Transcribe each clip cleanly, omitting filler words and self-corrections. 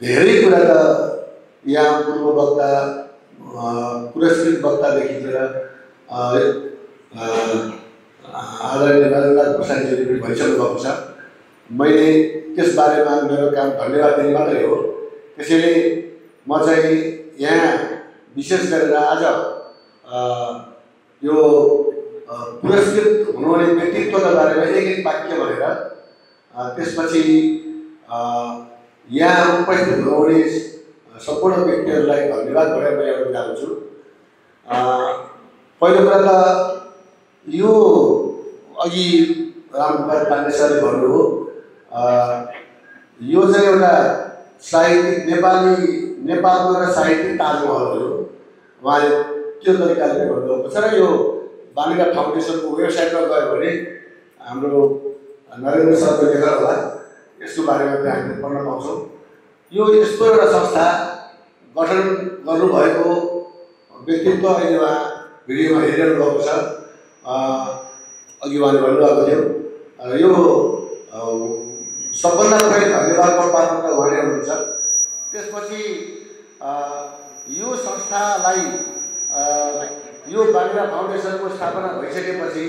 धेरै कुरा त यहाँ पूर्व वक्ता पुरस्कृत वक्तादेखि लिएर आदरणीय राजेन्द्र प्रसादजीले पनि भनिसक्नु भएको छ। मैले त्यस बारेमा मेरो काम धन्यवाद दिने मात्रै हो। त्यसैले म चाहिँ यहाँ विशेष गरेर आज यो पुरस्कृत हुनुहुने व्यक्तित्वका बारेमा एक वाक्य भनेर त्यसपछि यहाँ उपस्थित हुनुहुने सम्पूर्ण व्यक्तिहरूलाई धन्यवाद भनेर म एउटा कुरा गर्छु। पहिलो कुरा त यो अघि रामकुमार पाण्डे सरले भन्नुभयो, यो चाहिँ एउटा साहित्यिक नेपालको एउटा साहित्यिक ताजमहल हो। उहाँले त्यो तरिकाले भन्नुभएको छ र यो बालिका फाउन्डेसनको वेबसाइटमा गयो भने हाम्रो नरेन्द्र सरले लेखेर होला यसको बारेमा पनि हामीले पढ्न पाउँछौँ। यो यस्तो एउटा संस्था गठन गर्नुभएको व्यक्तित्व अहिले उहाँ भिडियोमा हेरिरहनु भएको छ। अघि उहाँले भन्नुभएको थियो यो सबभन्दा पहिले धन्यवादको पात्र उहाँले हुनुहुन्छ। त्यसपछि यो संस्थालाई यो बालिका फाउन्डेसनको स्थापना भइसकेपछि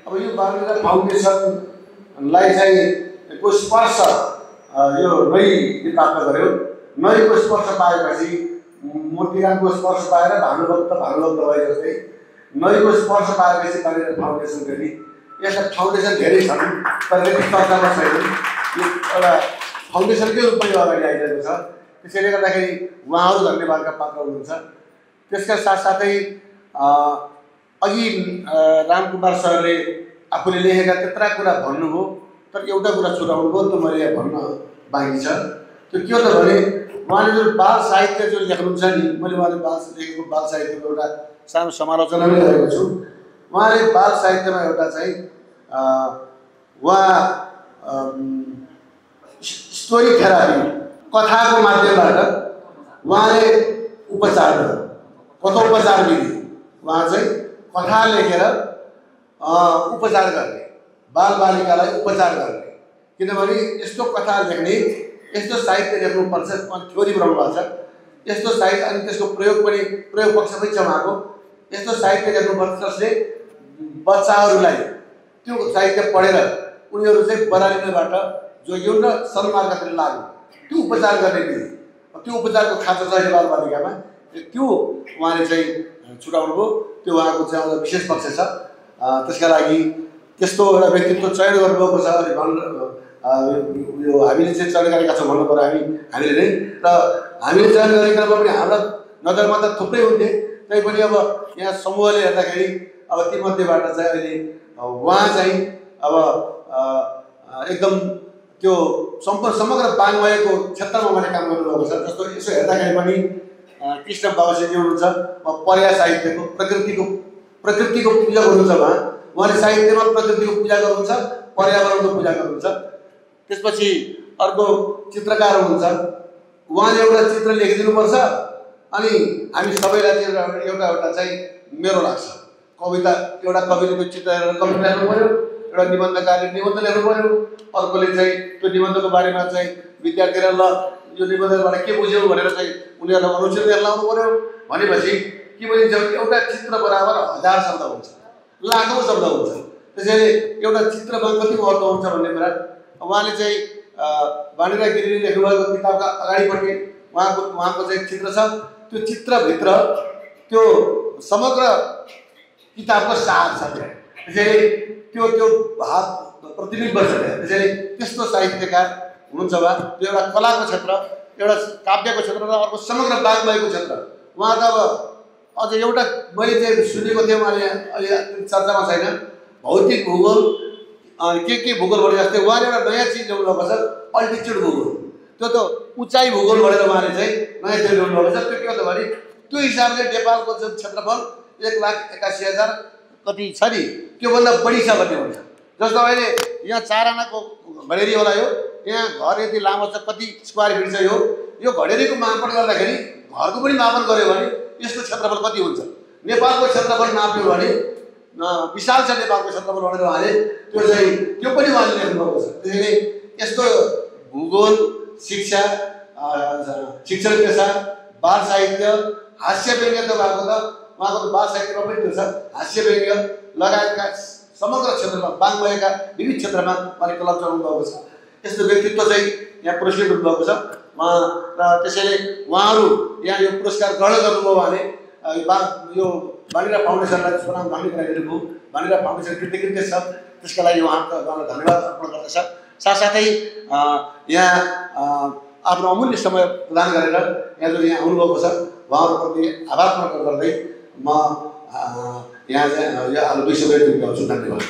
अब यो बालिका फाउन्डेसनलाई चाहिँ को स्पर्श यो नैले प्राप्त गर्यो। नैको स्पर्श पाएपछि मूर्तिकामको स्पर्श पाएर भानुभक्त भए जस्तै नैको स्पर्श पाएपछि बालिका फाउन्डेसन गरी यस्ता फाउन्डेसन धेरै छन् तर यति चर्चामा छैन। यो एउटा फाउन्डेसनकै रूपमा यो अगाडि आइरहेको छ। त्यसैले गर्दाखेरि उहाँहरू धन्यवादका पात्र हुनुहुन्छ। त्यसका साथसाथै अघि रामकुमार सरले आफूले लेखेका त्यत्रा कुरा भन्नुभयो, तर एउटा कुरा छुटाउनुभयो त मैले यहाँ भन्न बाँकी छ। त्यो के हो त भने उहाँले जो बाल साहित्य जो लेख्नुहुन्छ नि, मैले उहाँले लेखेको बाल साहित्यको एउटा सानो समालोचना पनि गरेको छु। उहाँले बाल साहित्यमा एउटा चाहिँ उहाँ स्टोरी थेरापी कथाको माध्यमबाट उहाँले उपचार कथोपचार विधि उहाँ चाहिँ कथा लेखेर उपचार गर्ने, बालबालिकालाई उपचार गर्ने। किनभने यस्तो कथा लेख्ने, यस्तो साहित्य लेख्नुपर्छ थ्योरी बनाउनु भएको छ। यस्तो साहित्य अनि त्यसको प्रयोग पक्ष पनि छ उहाँको। यस्तो साहित्य लेख्नुपर्छ जसले बच्चाहरूलाई त्यो साहित्य पढेर उनीहरू चाहिँ बरालिनबाट जोगिउन् र सन्मार्गतिर लाग्नु, त्यो उपचार गर्ने विधि, त्यो उपचारको खाँचो छ बालबालिकामा। त्यो उहाँले चाहिँ छुटाउनुभयो। त्यो उहाँको चाहिँ एउटा विशेष पक्ष छ। त्यसका लागि त्यस्तो एउटा व्यक्तित्व चयन गर्नुभएको छ। यो हामीले चाहिँ चयन गरेका छौँ भन्नु पऱ्यो हामीले नै। र हामीले चयन गरेका पनि हाम्रा नजरमा त थुप्रै हुन्थे, तैपनि अब यहाँ समूहले हेर्दाखेरि अब तीमध्येबाट चाहिँ अहिले उहाँ चाहिँ अब एकदम त्यो समग्र वाङ्मयको क्षेत्रमा उहाँले काम गर्नुभएको छ। जस्तो यसो हेर्दाखेरि पनि कृष्ण बाबुजी हुनुहुन्छ, पर्या साहित्यको प्रकृतिको पूजा गर्नुहुन्छ। उहाँले साहित्यमा प्रकृतिको पूजा गर्नुहुन्छ, पर्यावरणको पूजा गर्नुहुन्छ। त्यसपछि अर्को चित्रकार हुनुहुन्छ, उहाँले एउटा चित्र लेखिदिनुपर्छ अनि हामी सबैलाई एउटा चाहिँ मेरो लाग्छ कविता, एउटा कविले त्यो चित्र हेरेर कविता लेख्नु पऱ्यो, एउटा निबन्धकारले निबन्ध लेख्नु पऱ्यो, अर्कोले चाहिँ त्यो निबन्धको बारेमा चाहिँ विद्यार्थीलाई ल यो निबन्धबाट के बुझ्यौ भनेर चाहिँ उनीहरूलाई अनुच्छेद लाउनु पऱ्यो। भनेपछि के भनिन्छ एउटा चित्र बराबर 1000 शब्द हुन्छ, लाखौँ शब्द हुन्छ। त्यसैले एउटा चित्रमा कति महत्त्व हुन्छ भन्ने कुरा उहाँले चाहिँ वाणीरा गिरीले लेख्नुभएको किताबका अगाडिपट्टि उहाँको चाहिँ चित्र छ। त्यो चित्रभित्र त्यो समग्र किताबको सार छ। त्यसैले त्यो भाव प्रतिबिम्ब छ। त्यसैले त्यस्तो साहित्यकार हुनुहुन्छ उहाँ। त्यो एउटा कलाको क्षेत्र, एउटा काव्यको क्षेत्र र अर्को समग्र वाङ्मयको क्षेत्र। उहाँ त अब अझ एउटा मैले चाहिँ सुनेको थिएँ, उहाँले अहिले चर्चामा छैन, भौतिक भूगोल के भूगोल भने जस्तै उहाँले एउटा नयाँ चिज ल्याउनु भएको छ, अल्टिच्युड भूगोल। त्यो त उचाइ भूगोल भनेर उहाँले चाहिँ नयाँ चिज ल्याउनु भएको छ। त्यो के हो त भने त्यो हिसाबले नेपालको जुन क्षेत्रफल 1,81,000 कति छ नि, त्योभन्दा बढी छ भन्ने हुन्छ। जस्तो अहिले यहाँ 4 आनाको घडेरी होला, यहाँ घर यति लामो छ, कति स्क्वायर फिट छ यो घडेरीको मापन गर्दाखेरि घरको पनि मापन गऱ्यो भने यसको क्षेत्रफल कति हुन्छ, नेपालको क्षेत्रफल नाप्यो भने विशाल छ नेपालको क्षेत्रफल भनेर उहाँले त्यो पनि उहाँले लेख्नुभएको छ। त्यसैले यस्तो भूगोल शिक्षा शिक्षण पेसा, बाल साहित्य, हास्य व्यङ्ग्य त भएको त उहाँको त बाल साहित्यमा पनि त्यो छ, हास्य व्यङ्ग्य लगायतका समग्र क्षेत्रमा वाङ्मयका विविध क्षेत्रमा उहाँले कलम चलाउनु भएको छ। यस्तो व्यक्तित्व चाहिँ यहाँ पुरस्कृत हुनुभएको छ उहाँ, र त्यसैले उहाँहरू यहाँ यो पुरस्कार ग्रहण गर्नुभयो भने यो बाणीरा फाउन्डेसनलाई त्यसको नाम धन्य गराइदिनु भयो। बाणीरा फाउन्डेसन कृतज्ञ छ, त्यसका लागि उहाँलाई धन्यवाद अर्पण गर्दछ। साथसाथै यहाँ आफ्नो अमूल्य समय प्रदान गरेर यहाँ जुन यहाँ आउनुभएको छ उहाँहरूप्रति आभार प्रकट गर्दै म यहाँ चाहिँ यो आलु 200 रुपियाँ दिन्छु। धन्यवाद।